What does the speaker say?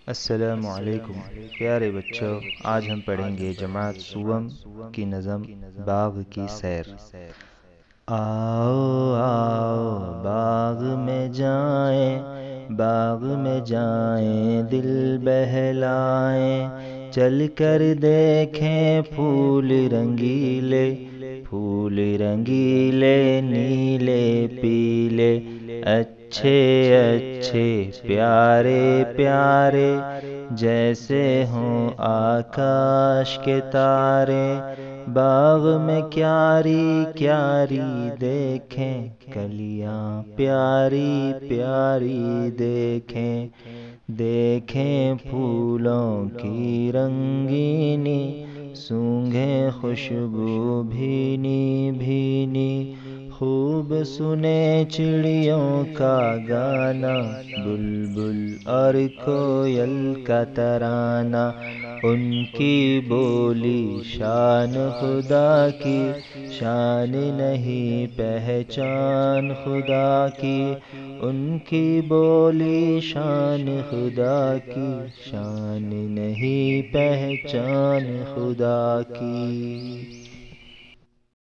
السلام علیکم پیارے بچوں، آج ہم پڑھیں گے جماعت سوم کی نظم باغ کی سیر۔ آؤ آؤ باغ میں جائیں، باغ میں جائیں، دل بہلائیں، چل کر دیکھیں پھول رنگیلے، پھول رنگیلے نیلے پیلے، اچھے اچھے پیارے پیارے، جیسے ہوں آکاش کے تارے۔ باغ میں کیاری کیاری دیکھیں، کلیاں پیاری پیاری دیکھیں، دیکھیں پھولوں کی رنگینی، سونگھیں خوشبو بھینی بھینی، خوب سنیں چڑیوں کا گانا، بلبل اور کوئل کا ترانہ، ان کی بولی شان خدا کی، شان نہیں پہچان خدا کی، ان کی بولی شان خدا کی، شان نہیں پہچان خدا کی۔